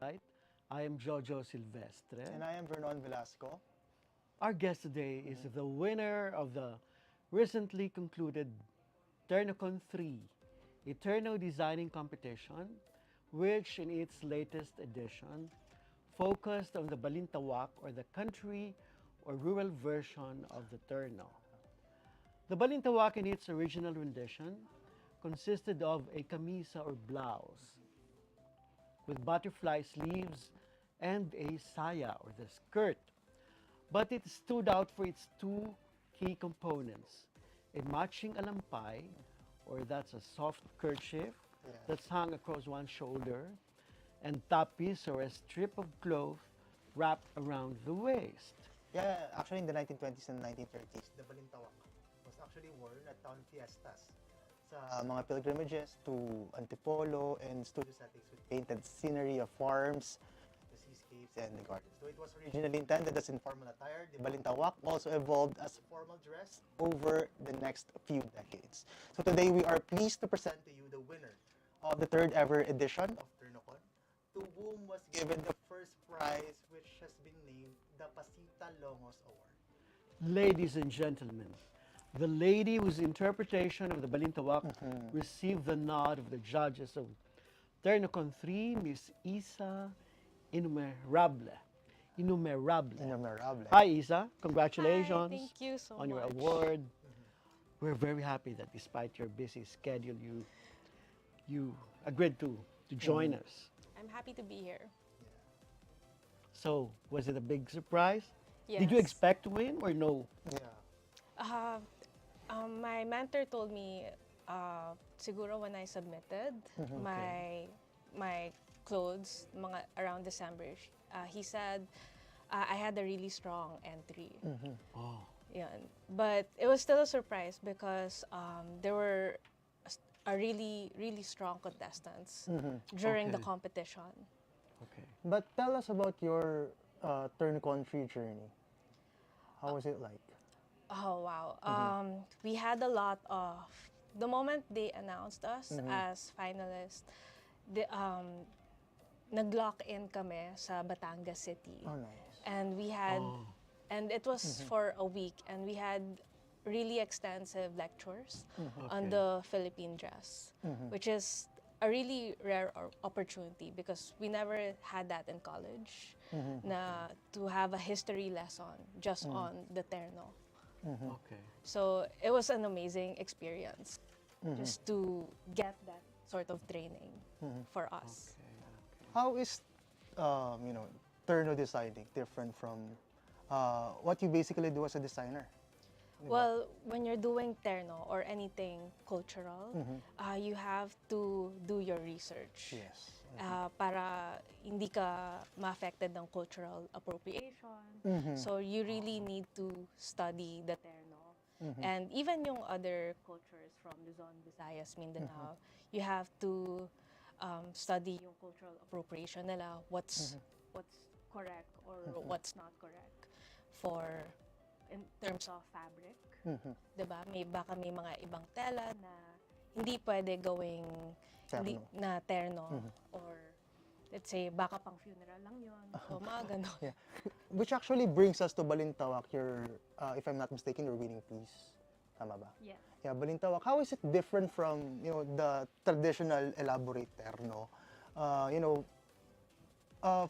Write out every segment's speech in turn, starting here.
Right? I am Jojo Silvestre. And I am Vernon Velasco. Our guest today is the winner of the recently concluded Ternocon 3 Eterno Designing Competition, which in its latest edition focused on the Balintawak or the country or rural version of the Terno. The Balintawak in its original rendition consisted of a camisa or blouse with butterfly sleeves and a saya or the skirt. But it stood out for its two key components, a matching alampay, or that's a soft kerchief that's hung across one shoulder, and tapis, or a strip of cloth wrapped around the waist. Yeah, actually in the 1920s and 1930s, the balintawak was actually worn at town fiestas sa mga pilgrimages to Antipolo and studio settings with painted scenery of farms, the seascapes, and the gardens. Though it was originally intended as informal attire, the balintawak also evolved as formal dress over the next few decades. So today we are pleased to present to you the winner of the third ever edition of Ternocon, to whom was given the first prize, which has been named the Pacita Longos Award. Ladies and gentlemen, the lady whose interpretation of the Balintawak received the nod of the judges of Ternocon 3, Miss Yssa Inumerable. Inumerable. Hi, Yssa. Hi, Congratulations thank you so on your much. award. We're very happy that despite your busy schedule, you agreed to join us. I'm happy to be here. So, was it a big surprise? Did you Yes. expect to win or no? Yeah. My mentor told me, siguro when I submitted my clothes, mga around December, he said I had a really strong entry. Oh, Yun. But it was still a surprise because there were a really strong contestants during the Okay. competition. okay. But tell us about your Ternocon 3 journey. How was it like? Oh wow. We had a lot of the moment they announced us as finalists, nag-lock in kami sa Batangas City. Oh, nice. And we had Oh. and it was for a week and we had really extensive lectures on Okay. the Philippine dress, which is a really rare opportunity because we never had that in college, na to have a history lesson just on the terno. Okay. So it was an amazing experience just to get that sort of training for us. Okay. How is, Terno designing different from what you basically do as a designer? Well, when you're doing terno or anything cultural, you have to do your research. Yes. Para hindi ka ma-affected ng cultural appropriation. So you really need to study the terno. And even yung other cultures from Luzon, Visayas, Mindanao, you have to study yung cultural appropriation nila, what's correct or what's not correct for in terms of fabric. 'Di ba? Baka may mga ibang tela na hindi pwede gawing na terno or let's say baka pang funeral lang 'yon. So mga ganon. Yeah. Which actually brings us to Balintawak, your, if I'm not mistaken, your winning piece. Tama ba? Yes. Yeah, Balintawak. How is it different from, the traditional elaborate terno?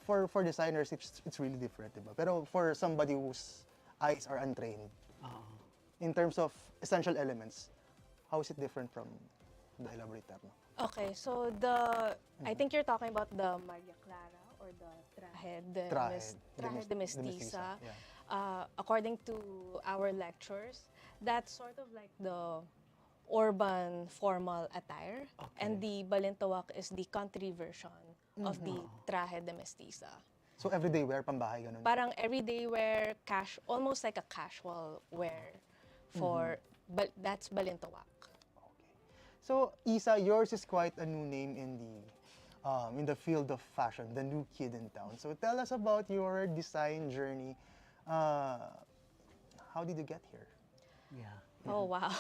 For designers, it's really different, diba? Pero for somebody whose eyes are untrained, in terms of essential elements, how is it different from the elaborate terno? Okay, so I think you're talking about the Maria Clara or the traje de mestiza. Yeah. According to our lectures, that's sort of like the urban formal attire, and the balintawak is the country version of the traje de mestiza. So everyday wear, pambahay, ganun? Parang everyday wear, almost like a casual wear for, but that's balintawak. Okay. So, Yssa, yours is quite a new name in the field of fashion, the new kid in town. So tell us about your design journey. How did you get here? Yeah. Oh, wow.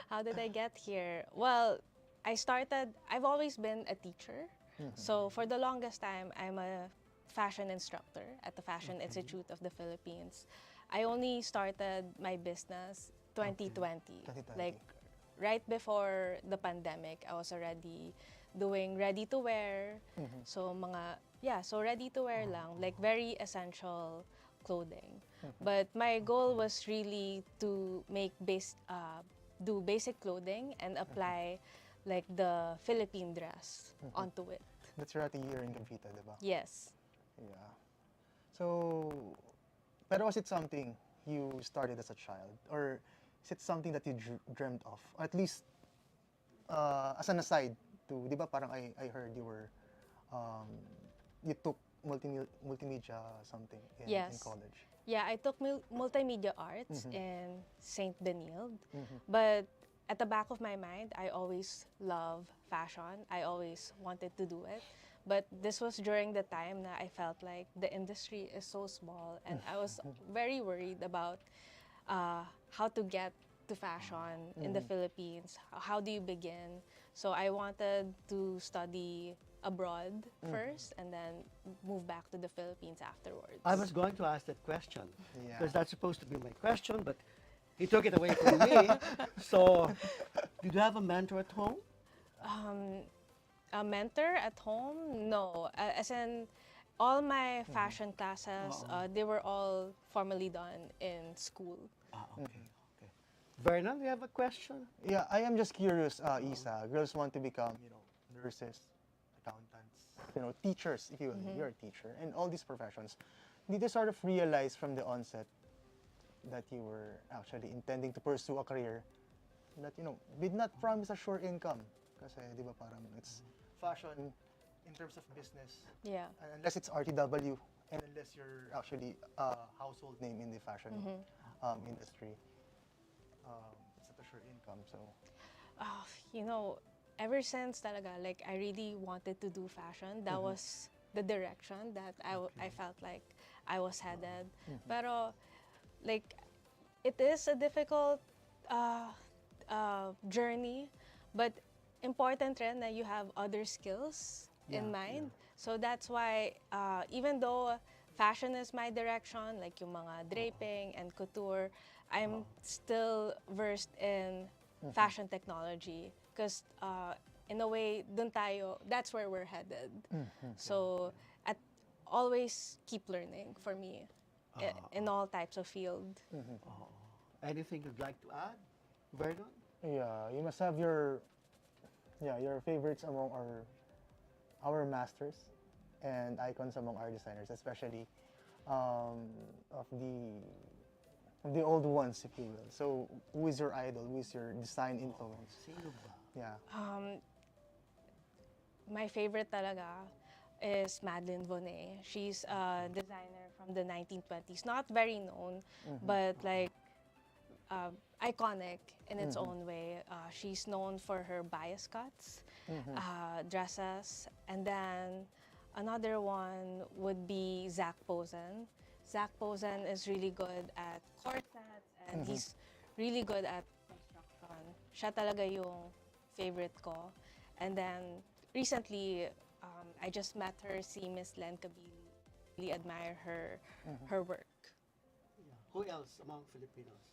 How did I get here? Well, I've always been a teacher So for the longest time, I'm a fashion instructor at the Fashion Institute of the Philippines. I only started my business 2020. 2020. Like right before the pandemic, I was already doing ready to wear. So so ready to wear lang, like very essential clothing. But my goal was really to do basic clothing and apply like the Philippine dress onto it. That's your ate year in Cavite, di ba? Yes. Yeah. So, pero was it something you started as a child? Or is it something that you dreamt of? Or at least, as an aside to, di ba parang I heard you were, you took multimedia something in Yes. college. Yeah, I took multimedia arts in St. Benilde, but at the back of my mind, I always love fashion. I always wanted to do it. But this was during the time that I felt like the industry is so small, and I was very worried about how to get to fashion in the Philippines. How do you begin? So I wanted to study abroad first and then move back to the Philippines afterwards. I was going to ask that question Yeah. because that's supposed to be my question, but he took it away from me. So, did you have a mentor at home? A mentor at home? No. As in, all my fashion classes, they were all formally done in school. Okay. Vernon, you have a question? Yeah, I am just curious, Isa. Girls want to become, nurses, accountants, teachers, if you will. You're a teacher. And all these professions. Did you sort of realize from the onset that you were actually intending to pursue a career that, did not promise a sure income? Kasi, di ba, parang it's fashion in terms of business. Yeah. Unless it's RTW and unless you're actually a household name in the fashion industry. It's not a sure income, so. Ever since talaga, like I really wanted to do fashion. That was the direction that I felt like I was headed. Pero, like, it is a difficult journey, but important rin na you have other skills in mind. So that's why, even though fashion is my direction, like yung mga draping and couture, I'm still versed in fashion technology. Because in a way, that's where we're headed. So always keep learning for me in all types of field. Anything you'd like to add, Vernon? Yeah, you must have your favorites among our masters and icons among our designers, especially of the old ones, if you will. So, who is your idol? Who is your design influence? Sino ba? Yeah. My favorite talaga is Madeleine Vonnet. She's a designer from the 1920s. Not very known, but like iconic in its own way. She's known for her bias cuts, dresses, and then another one would be Zac Posen. Zac Posen is really good at corsets, and he's really good at construction. Siya talaga yung favorite ko. And then recently, I just met her, si Miss Len Kabili. Really admire her work. Yeah. Who else among Filipinos?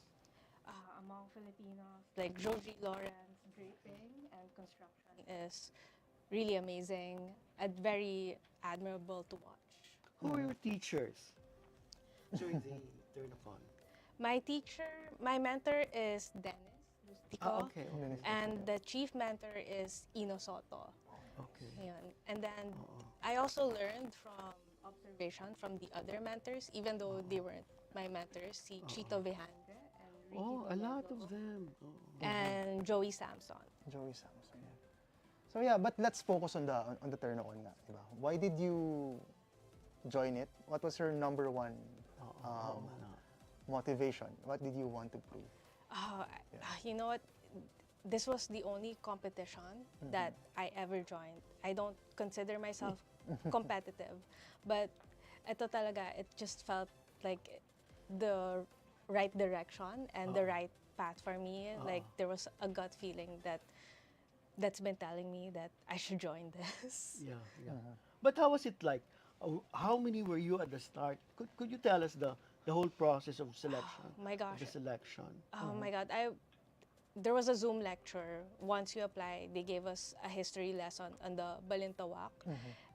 Among Filipinos, like Joji Lawrence, draping and construction is really amazing and very admirable to watch. Who are your teachers during the turn-a-thon? My mentor is Dennis Lustico, Okay. and the chief mentor is Ino Soto. Okay. Yun. And then I also learned from observation from the other mentors, even though they weren't my mentors, si Chito Vejandre and Ricky Oh, a lot Villedo, of them. and Joey Samson. Joey Samson. So yeah, but let's focus on the turn-on nga, diba? Why did you join it? What was your number one motivation? What did you want to prove? You know what? This was the only competition that I ever joined. I don't consider myself competitive, but ito talaga, it just felt like the right direction and the right path for me. Like there was a gut feeling that that's been telling me that I should join this. Yeah, yeah. But how was it like? How many were you at the start? Could you tell us the whole process of selection? Oh my gosh. The selection. Oh my God. There was a Zoom lecture. Once you apply, they gave us a history lesson on the Balintawak.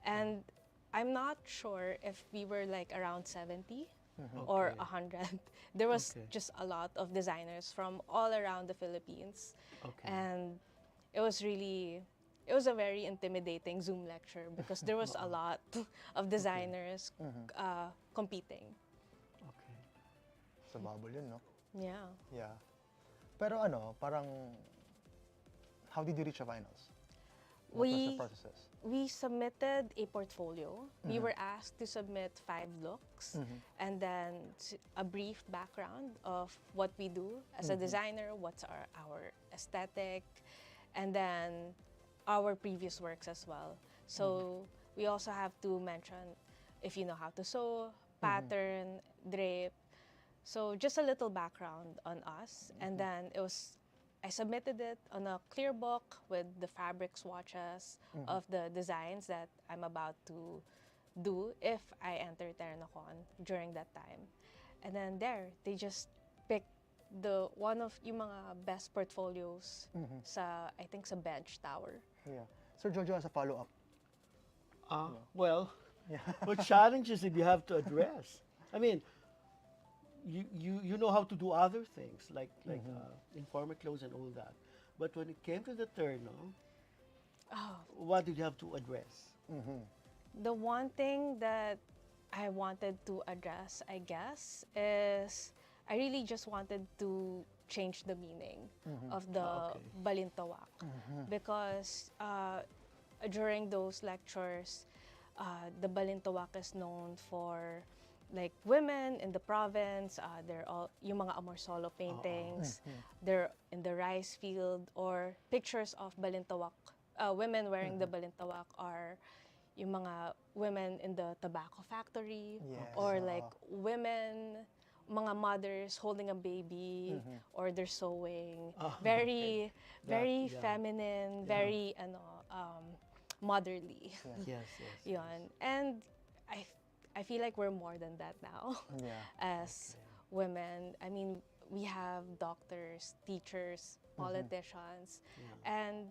And I'm not sure if we were like around 70 or Okay. 100. There was Okay. just a lot of designers from all around the Philippines. Okay. And it was a very intimidating Zoom lecture because there was a lot of designers competing. Okay. Sa bubble yun, no? Yeah. Yeah. Pero parang, how did you reach the finals? What was the process? We submitted a portfolio. We were asked to submit 5 looks and then a brief background of what we do as a designer, what's our aesthetic, and then our previous works as well. So we also have to mention if you know how to sew, pattern, drape. So just a little background on us, and then I submitted it on a clear book with the fabric swatches of the designs that I'm about to do if I enter Ternocon during that time. And then they just picked one of yung mga best portfolios I think sa Bench Tower. Yeah. Sir Jojo, as a follow-up. Well, what challenges did you have to address? I mean, you know how to do other things like informal clothes and all that, but when it came to the Terno, what did you have to address? The one thing that I wanted to address, I guess, is I really just wanted to change the meaning of the Balintawak because during those lectures, the Balintawak is known for like women in the province. They're all yung mga amor solo paintings. They're in the rice field, or pictures of Balintawak. Women wearing the Balintawak are yung mga women in the tobacco factory, Yes. or like women, mga mothers holding a baby, or they're sewing. Very Yeah. feminine, very motherly. Yes. Yun. And I feel like we're more than that now Yeah. as women. I mean, we have doctors, teachers, politicians, and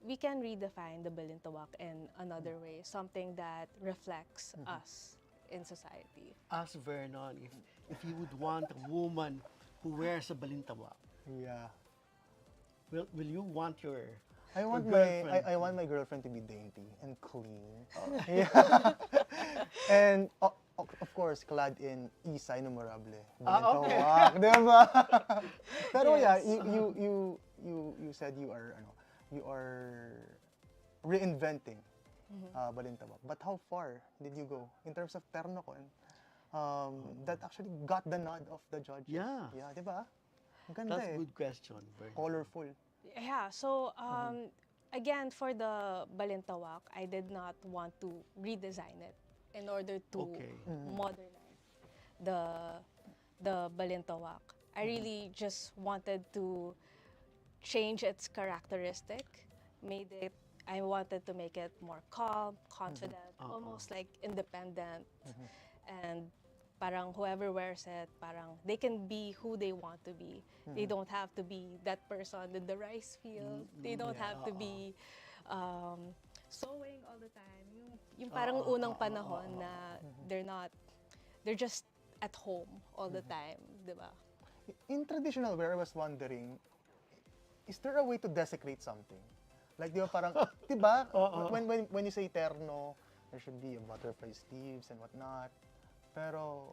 we can redefine the Balintawak in another way, something that reflects us in society. Ask Vernon if he would want a woman who wears a balintawak. Yeah. Will you want your I want girlfriend? I want my girlfriend to be dainty and clean. Yeah. And of course, clad in Yssa Inumerable. Okay. Diba? Pero yeah, Yes. you said you are reinventing Balintawak. But how far did you go in terms of Ternocon? That actually got the nod of the judges. Yeah. Yeah, diba? Ang ganda That's a eh. good question, Vernon. Colorful. Yeah, so again, for the Balintawak, I did not want to redesign it in order to Okay. modernize the Balintawak. I really just wanted to change its characteristic, I wanted to make it more calm, confident, almost like independent, and parang whoever wears it, parang they can be who they want to be. They don't have to be that person in the rice field. They don't have to be sewing all the time. Yung parang unang panahon na they're just at home all the time, di ba? In traditional wear, I was wondering, is there a way to desecrate something? Like, di ba parang, di ba? When you say terno, there should be a butterfly sleeves and whatnot. Pero,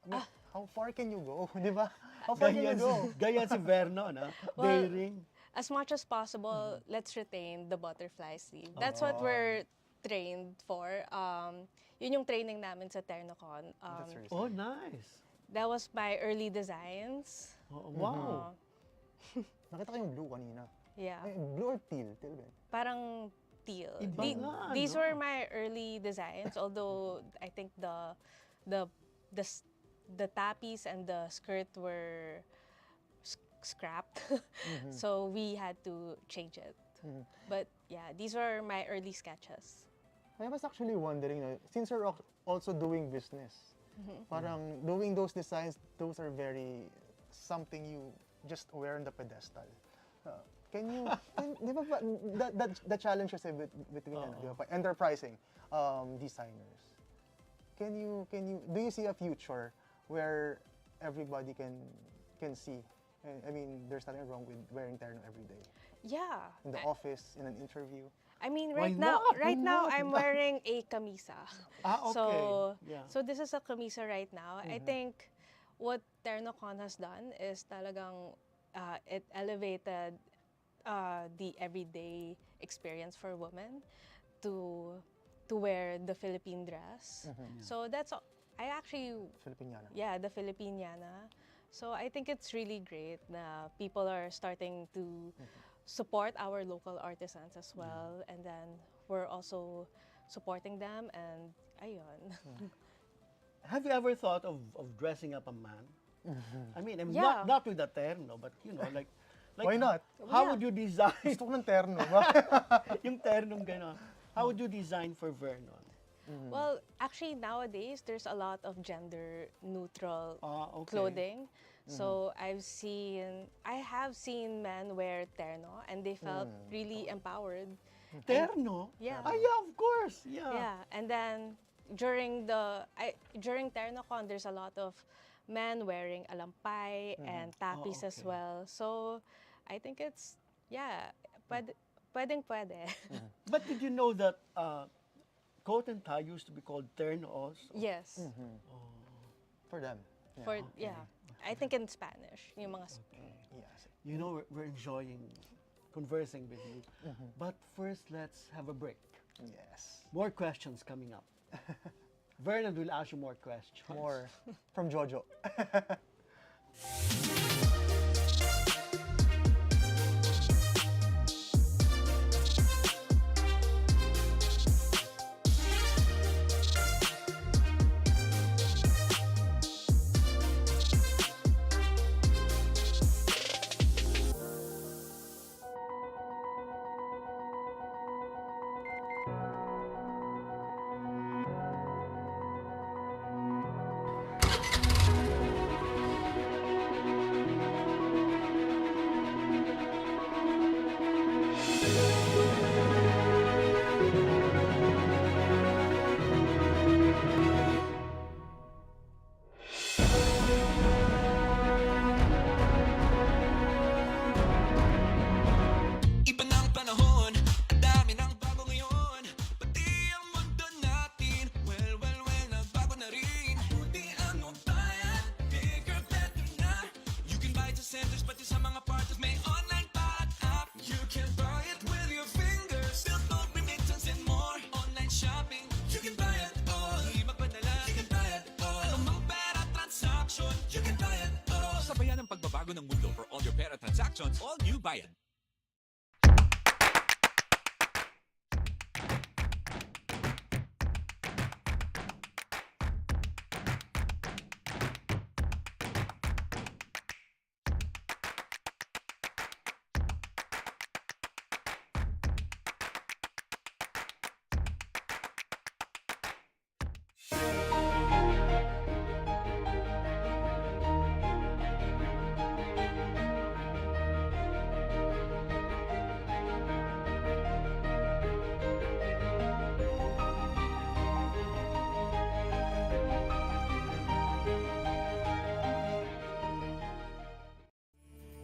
I mean, how far can you go? Di ba? How far can you go? Ganyan si Vernon, ha? Well, Daring. As much as possible, let's retain the butterfly sleeve. That's what we're trained for. Yun yung training namin sa Ternocon. That's really Oh, nice. That was my early designs. Oh, wow. Nakita ko yung blue kanina. Yeah. Ay, blue or teal? Teal ba? Parang teal. Iba nga, These no? were my early designs, although I think the tapis and the skirt were scrapped. So we had to change it. But yeah, these were my early sketches. I was actually wondering, since you're also doing business, parang doing those designs, those are very something you just wear on the pedestal. Can you, di ba the challenge kasi between di ba, enterprising designers, do you see a future where everybody can see? I mean, there's nothing wrong with wearing terno every day. Yeah. In the office, in an interview. I mean, Why right now, not? right Why now not? I'm wearing a camisa. Okay. So, Yeah. so this is a camisa right now. I think what TernoCon has done is talagang it elevated the everyday experience for women to wear the Philippine dress. So that's I actually Filipiniana. yeah, the Filipiniana. So I think it's really great na people are starting to support our local artisans as well, and then we're also supporting them, and ayun. Have you ever thought of dressing up a man? I mean, Yeah. not with a terno, but like Why not? How Yeah. would you design Gusto ko ng terno. yung ternong gano'n? How would you design for Vernon? Well, actually nowadays there's a lot of gender neutral Okay. clothing. So I have seen men wear terno and they felt really empowered. Terno? Yeah. Ah, yeah, of course. Yeah. Yeah, and then during TernoCon, there's a lot of men wearing alampay and tapis as okay. well. So I think it's pwedeng pwede. But did you know that coat and tie used to be called terno also? Yes, For them. I think in Spanish, yung mga Yes. You know, we're enjoying conversing with you. But first, let's have a break. Yes. More questions coming up. Vernon will ask you more questions. More from Jojo. Iba ng panahon, ang dami ng bago ngayon. Pati ang mundo natin, well, nagbago na rin. Buti ano bayan, bigger, better na. You can buy it sa centers, pati sa mga parties, may online pa at app. You can buy it with your fingers, still don't remittance and more. Online shopping, you can buy it all. Di magpadala, you can buy it all. Anumang pera transaction, you can buy it all. Sabayan ang pagbabago ng mundo for all your pera transactions, all new Bayan.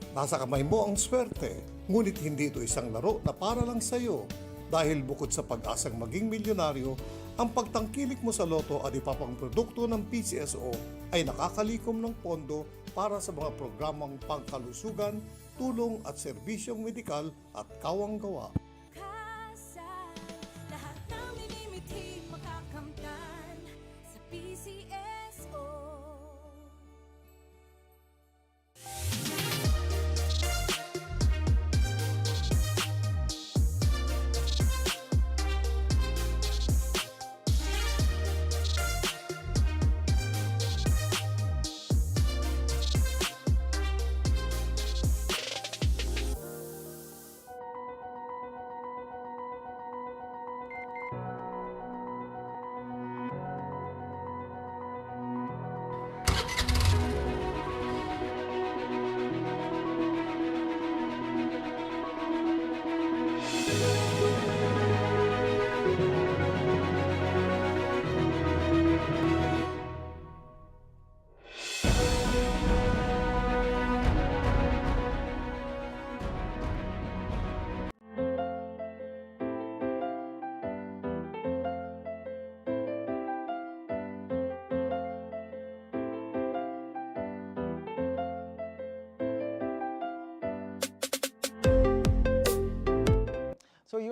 Nasa kamay mo ang swerte, ngunit hindi ito isang laro na para lang sa iyo. Dahil bukod sa pag-asang maging milyonaryo, ang pagtangkilik mo sa loto at ipapang produkto ng PCSO ay nakakalikom ng pondo para sa mga programang pangkalusugan, tulong at serbisyong medikal at kawang-gawa. Lahat ng minimiting makakamtan sa PCSO.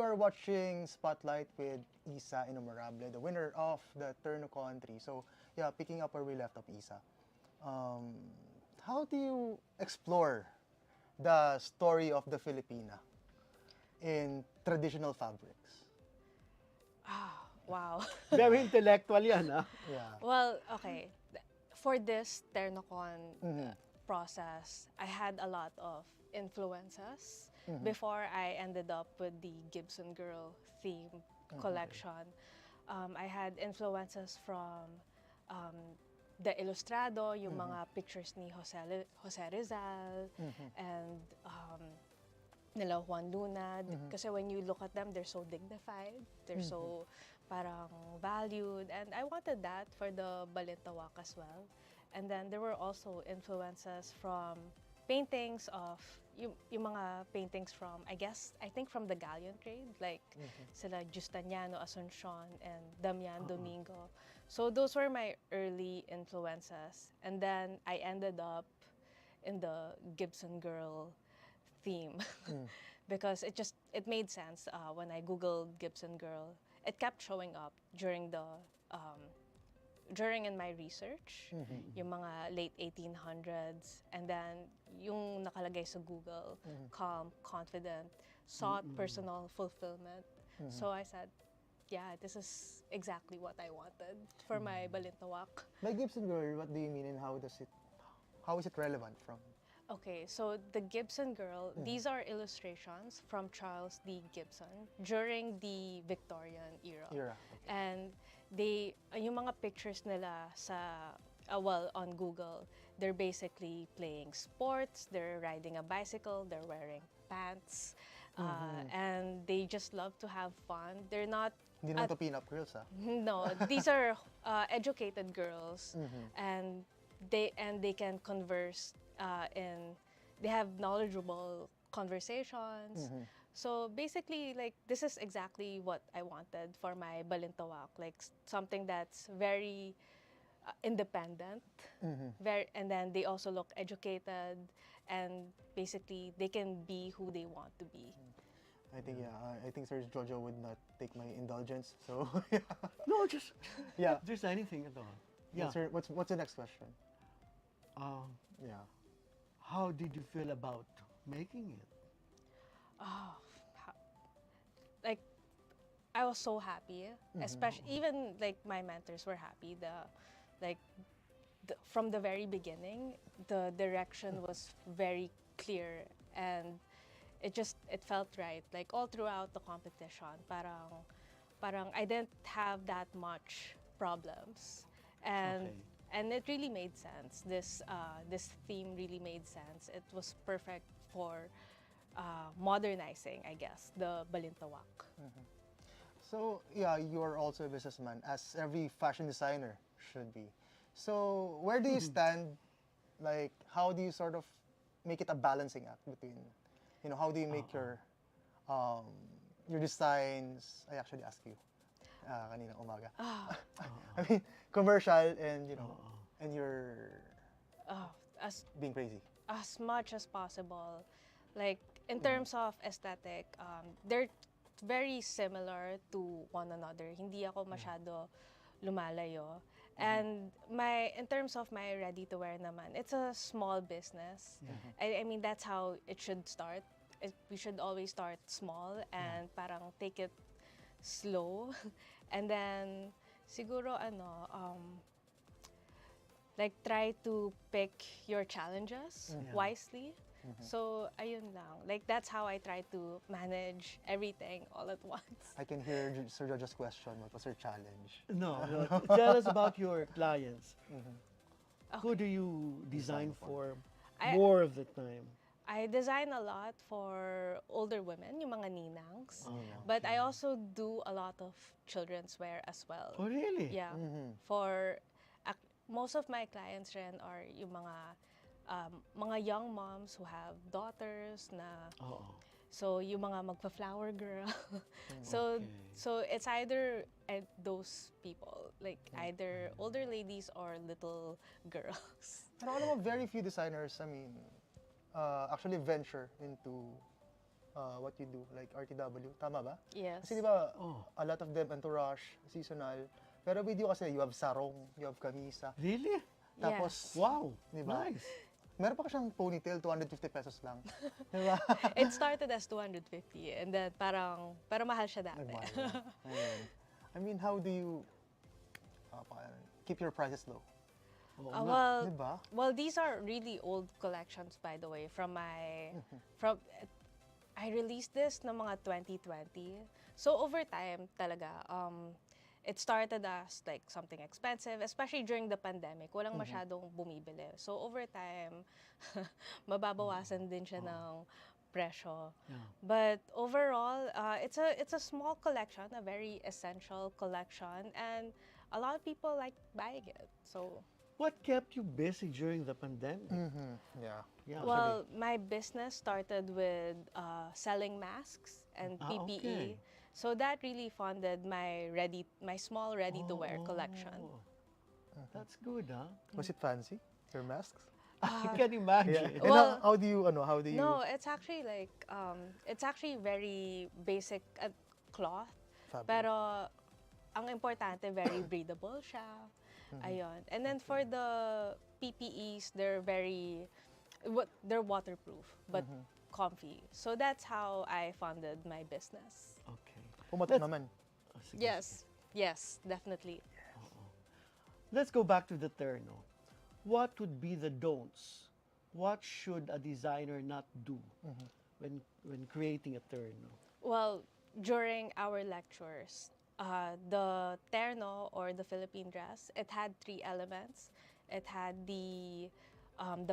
are watching Spotlight with Yssa Inumerable, the winner of the Turnocon 3. So, yeah, picking up where we left off, Yssa. How do you explore the story of the Filipina in traditional fabrics? Wow. Very intellectual yan, ah. Yeah. Well, okay. For this Ternocon process, I had a lot of influences before I ended up with the Gibson Girl theme collection. I had influences from the Ilustrado, yung mga pictures ni Jose Rizal and nila Juan Lunad. Kasi when you look at them, they're so dignified. They're so parang valued. And I wanted that for the Balintawak as well. And then there were also influences from paintings of, yung mga paintings from, I think from the galleon trade, like sila Justiniano Asuncion and Damian Domingo. So those were my early influences. And then I ended up in the Gibson Girl theme because it made sense when I googled Gibson Girl. It kept showing up during in my research, yung mga late 1800s, and then yung nakalagay sa Google, calm, confident, sought personal fulfillment. So I said, yeah, this is exactly what I wanted for my Balintawak. By Gibson Girl, what do you mean and how is it relevant from? Okay, so the Gibson Girl, these are illustrations from Charles D. Gibson during the Victorian era. And yung mga pictures nila on Google, they're basically playing sports, they're riding a bicycle, they're wearing pants, and they just love to have fun. They're not Hindi naman to pin-up girls, ah. no, these are educated girls, and they can converse they have knowledgeable conversations. So basically, like, this is exactly what I wanted for my Balintawak, like something that's very independent, and then they also look educated, and basically they can be who they want to be. I think Sir Jojo would not take my indulgence. So yeah. No, just Yeah. just anything at all. Yeah. What's the next question? Yeah. How did you feel about making it? Like, I was so happy, especially even like my mentors were happy. From the very beginning, the direction was very clear, and it felt right. Like all throughout the competition, parang I didn't have that much problems, and it really made sense. This theme really made sense. It was perfect for modernizing, I guess, the Balintawak. So yeah, you are also a businessman, as every fashion designer should be. So where do you stand? Like, how do you sort of make it a balancing act between, how do you make your designs? I actually asked you kanina umaga. I mean, commercial and and you're being crazy. As much as possible. Like, in terms of aesthetic, they're very similar to one another. Hindi ako masyado lumalayo. And in terms of my ready-to-wear naman, it's a small business. I mean, that's how it should start. We should always start small and parang take it slow. And then, siguro, like, try to pick your challenges wisely. So, ayun lang. Like, that's how I try to manage everything all at once. I can hear Sir Jojo's question. What was your challenge? No, tell us about your clients. Who do you design for more of the time? I design a lot for older women, yung mga ninangs. But I also do a lot of children's wear as well. Oh, really? Yeah. For most of my clients rin are yung mga young moms who have daughters na so yung mga magpa-flower girl. So it's either those people, like either older ladies or little girls. Pero alam mo, very few designers, I mean, actually venture into what you do, like RTW, tama ba? Yes. Kasi di ba, Oh. a lot of them entourage, seasonal. Pero with you kasi, you have sarong, you have kamisa. Really? Tapos, Wow. Di ba? Nice. meron pa ka siyang ponytail, 250 pesos lang. Di ba? It started as 250 and then pero mahal siya dati. Nagmahal na. Ayun. I mean, how do you keep your prices low? Oo Uh, nga. well, Di ba? well, these are really old collections, by the way, from my from. I released this ng mga 2020. So over time, talaga, it started as like something expensive, especially during the pandemic. Walang masyadong bumibili. So over time, mababawasan din siya ng presyo. Yeah. But overall, it's a small collection, a very essential collection, and a lot of people like buying it. So. What kept you busy during the pandemic? Yeah. Yeah. Well, my business started with selling masks and Ah, PPE. okay. So that really funded my small ready-to-wear collection. Oh. That's good, huh? Was it fancy, your masks? I can imagine. And Well, how do you, No, it's actually like it's actually very basic cloth. Fabric. Pero ang importante, very breathable siya. Ayun. And then for the PPEs, they're they're waterproof but comfy. So that's how I funded my business. Okay. Pumatok Let's- naman. Oh, sige, Yes, definitely. Let's go back to the terno. What would be the don'ts? What should a designer not do when creating a terno? Well, during our lectures, the terno or the Philippine dress, it had 3 elements. It had the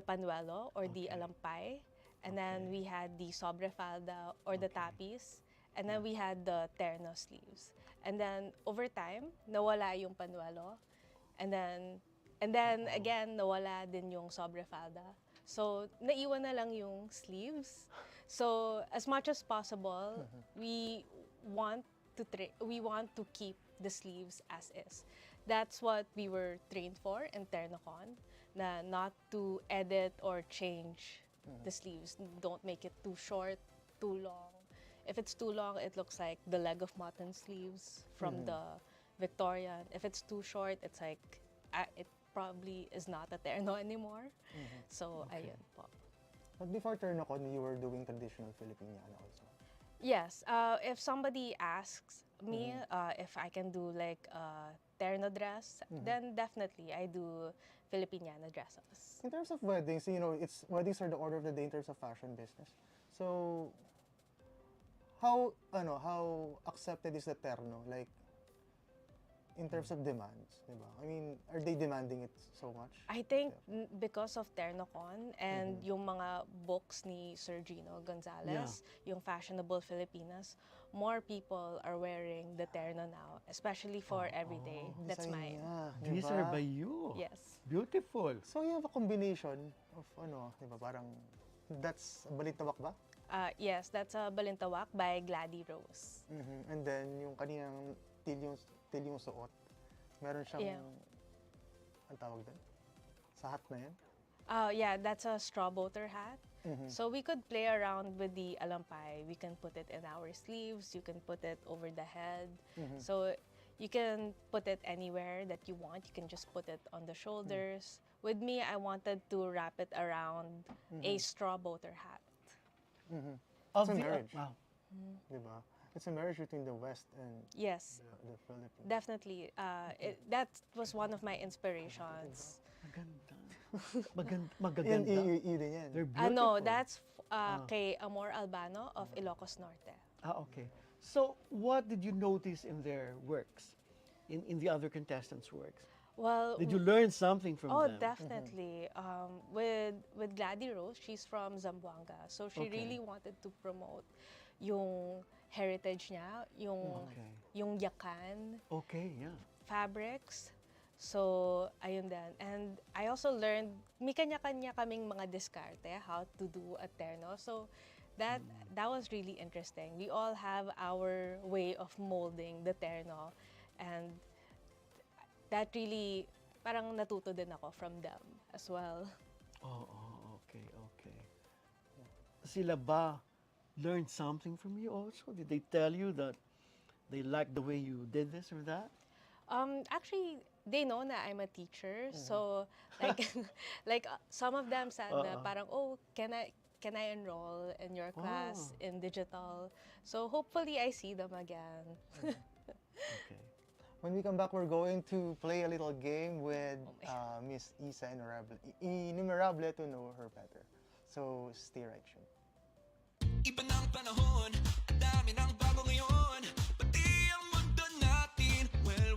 panuelo or the alampay, and then we had the sobrefalda or the tapis, and then we had the terno sleeves. And then over time, nawala yung panuelo, and then again nawala din yung sobrefalda. So naiwan na lang yung sleeves. So as much as possible, we want to keep the sleeves as is. That's what we were trained for in Ternocon, na not to edit or change the sleeves. Don't make it too short, too long. If it's too long, it looks like the leg of mutton sleeves from the Victorian. If it's too short, it's like it probably is not a terno anymore. So ayun po. But before Ternocon, you were doing traditional Filipiniana also. Yes, if somebody asks me if I can do like a terno dress, then definitely I do Filipiniana dresses. In terms of weddings, weddings are the order of the day in terms of fashion business. So, how accepted is the terno? Like, in terms of demands, diba? I mean, are they demanding it so much? I think because of Ternocon and yung mga books ni Sir Gino Gonzalez, yung Fashionable Filipinas, more people are wearing the terno now, especially for everyday. That's Design mine. niya, These diba? are by you. Yes. Beautiful. So, you have a combination of diba? Parang, that's balitawak ba? Yes, that's a Balintawak by Glady Rose. And then, yung kaninang til yung suot, meron siyang, ang tawag doon? Sa hat na yan? Yeah, that's a straw boater hat. So we could play around with the alampay. We can put it in our sleeves. You can put it over the head. So you can put it anywhere that you want. You can just put it on the shoulders. With me, I wanted to wrap it around a straw boater hat. Of It's a the- marriage. wow. Diba? It's a marriage between the West and Yes, the Philippines. definitely. That was one of my inspirations. Magaganda. Yun din yan. They're beautiful. No, that's kay Amor Albano of Ilocos Norte. Okay. So, what did you notice in their works? In the other contestants' works? Well, Did you learn something from oh, them? definitely. With Glady Rose, she's from Zamboanga. So she Okay. really wanted to promote yung heritage niya, Okay. yung yakan, Okay, yeah. fabrics. So, ayun din. And I also learned, may kanya-kanya kaming mga diskarte, how to do a terno. So, that was really interesting. We all have our way of molding the terno. And that really, parang natuto din ako from them as well. Okay. Sila ba learned something from you also? Did they tell you that they liked the way you did this or that? Actually, they know na I'm a teacher, so like, some of them said na parang, oh, can I enroll in your class in digital? So hopefully I see them again. Okay. When we come back, we're going to play a little game with Oh Miss Yssa Inumerable to know her better. So stay right tuned. Iba ng panahon, ang dami ng bago ngayon. Pati ang mundo natin, well,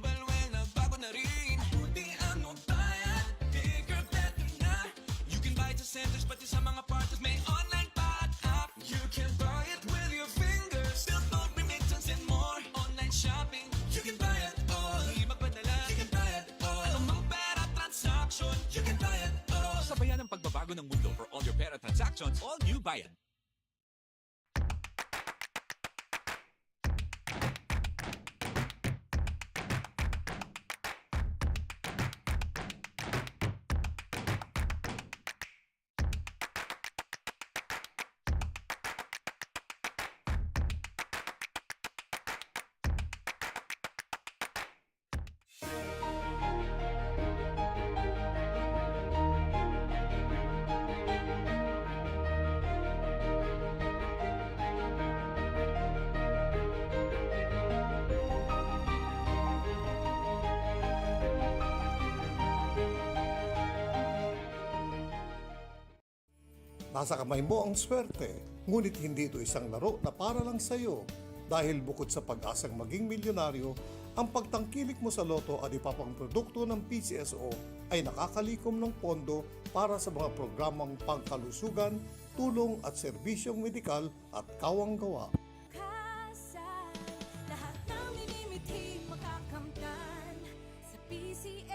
nagbago na rin. Buti ano bayan, bigger, better na. You can buy it sa centers, pati sa mga parties, may online pa at app. You can buy it with your fingers, still don't remittance and more. Online shopping, you can buy it all. Di magpadala, you can buy it all. Anumang pera transaction, you can buy it all. Sabayan ang pagbabago ng mundo for all your pera transactions, all new Bayan. Nasa kamay mo ang swerte, ngunit hindi ito isang laro na para lang sa iyo. Dahil bukod sa pag-asang maging milyonaryo, ang pagtangkilik mo sa loto at ipapang produkto ng PCSO ay nakakalikom ng pondo para sa mga programang pangkalusugan, tulong at serbisyong medikal at kawang-gawa. Kasal, lahat ng minimiting makakamtan sa PCSO.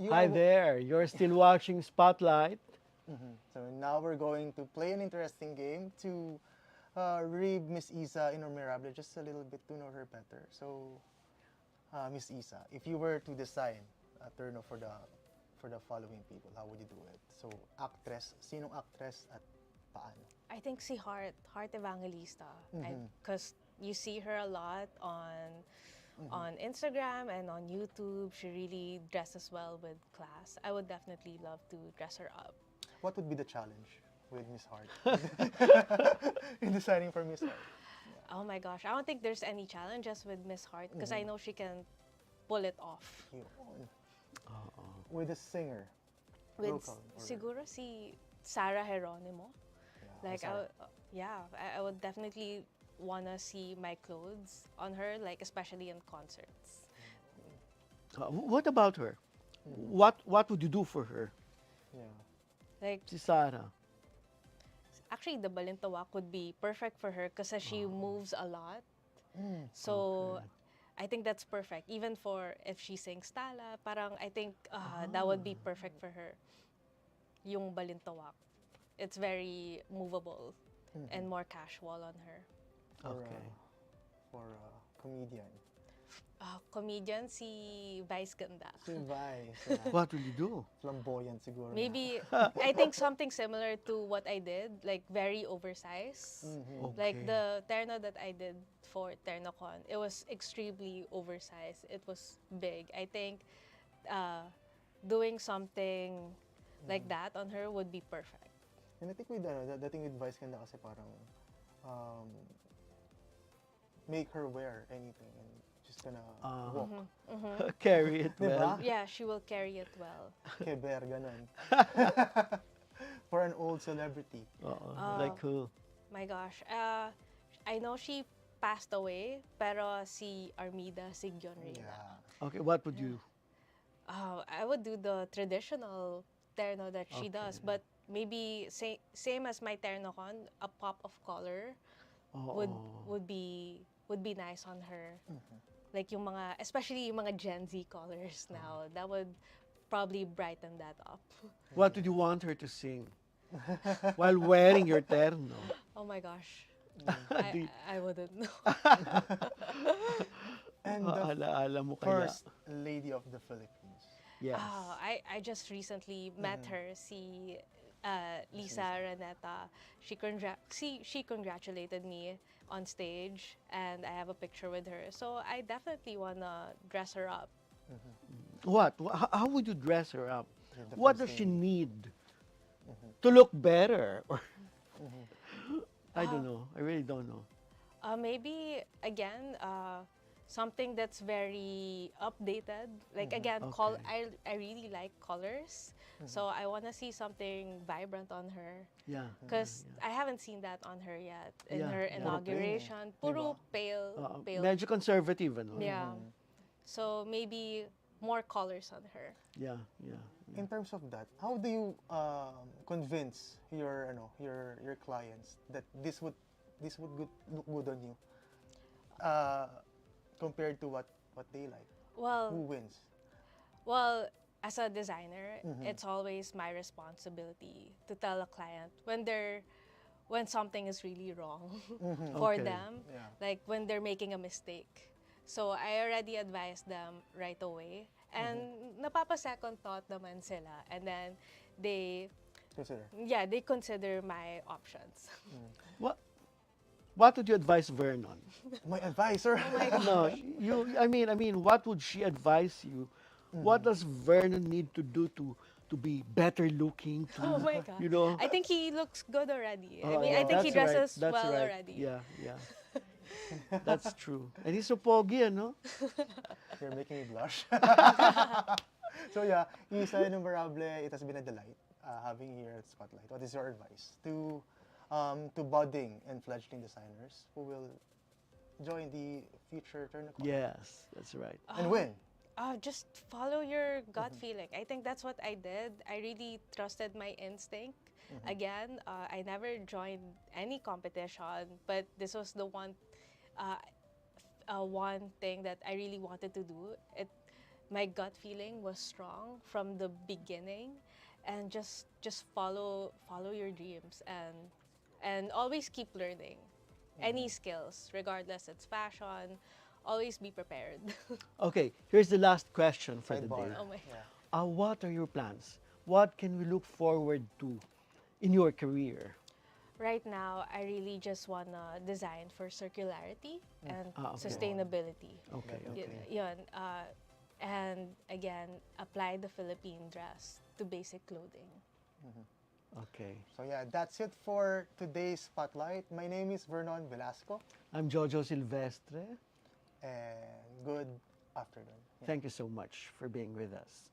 Hi there, you're still watching Spotlight. So now we're going to play an interesting game to read Miss Yssa Inumerable just a little bit to know her better. So, Miss Yssa, if you were to design a turno for the following people, how would you do it? So, actress, sinong actress at paano? I think si Heart Evangelista, because you see her a lot on Instagram and on YouTube. She really dresses well with class. I would definitely love to dress her up. What would be the challenge with Miss Heart in designing for Miss Heart? Oh my gosh, I don't think there's any challenges with Miss Heart because I know she can pull it off. Yun. With a singer. With Local, or- siguro si Sarah Geronimo. Yeah, Like, Sarah. I would definitely wanna see my clothes on her, like especially in concerts. What about her? What would you do for her? Yeah. Like, Si Sarah. actually, the balintawak would be perfect for her because she moves a lot. So, I think that's perfect. Even for if she sings tala, parang I think that would be perfect for her. Yung balintawak. It's very movable and more casual on her. For, Okay. for a comedian. Comedian si Vice Ganda. Si Vice. What will you do? Flamboyant siguro. Maybe I think something similar to what I did, like very oversized. Like Okay. the terno that I did for TernoCon, it was extremely oversized. It was big. I think doing something like that on her would be perfect. And I think with the thing with Vice Ganda kasi parang make her wear anything and just gonna walk. Carry it Diba? well. Yeah, she will carry it well. Keber, ganun. For an old celebrity. Like who? My gosh. I know she passed away, pero si Armida Sigyon Reyna. Yeah. Okay, what would you? I would do the traditional terno that she does, but maybe same as my TernoCon, a pop of color would be nice on her. Like yung mga, especially yung mga Gen Z colors now, that would probably brighten that up. What would you want her to sing while wearing your terno? Oh my gosh. Do you- I wouldn't know. And the Alaala mo kaya? first lady of the Philippines. Yes. I just recently met her, si Lisa Raneta. She congratulated me on stage, and I have a picture with her. So I definitely wanna dress her up. What? How would you dress her up? Yeah, the What first does she thing. need to look better? Or I don't know. I really don't know. Maybe again, something that's very updated. Like again, Okay. I really like colors, so I wanna see something vibrant on her. Yeah. Because I haven't seen that on her yet in Yeah, her yeah. inauguration. Puro pale, pale. Medyo conservative, ano? Yeah. So maybe more colors on her. Yeah, yeah. In terms of that, how do you convince your your clients that this would look good on you compared to what they like? Who Well, wins? as a designer, it's always my responsibility to tell a client when something is really wrong for Okay. them, Yeah. like when they're making a mistake. So I already advise them right away. And napapa-second thought naman sila. And then they consider my options. What would you advise Vernon? My advisor. No, I mean, what would she advise you? What does Vernon need to do to be better looking? Oh my God. You know? I think he looks good already. Oh, I think he that's right, dresses that's well right. already. Yeah, yeah. That's true. And he's so pogi, ano? You're making me blush. So yeah, Yssa Inumerable, it has been a delight having you here at Spotlight. What is your advice to budding and fledgling designers who will join the future TernoCon Yes, that's right. and win? Just follow your gut feeling. I think that's what I did. I really trusted my instinct. Again, I never joined any competition, but this was the one thing that I really wanted to do. My gut feeling was strong from the beginning, and just follow your dreams and always keep learning any skills, regardless it's fashion. Always be prepared. Okay, here's the last question for the Sidebar. day. Oh my. Yeah. What are your plans? What can we look forward to in your career? Right now, I really just wanna design for circularity and okay. sustainability. Okay, Y- okay. Yun, and again, apply the Philippine dress to basic clothing. Okay. So yeah, that's it for today's Spotlight. My name is Vernon Velasco, I'm Jojo Silvestre. and good afternoon. Yeah. Thank you so much for being with us.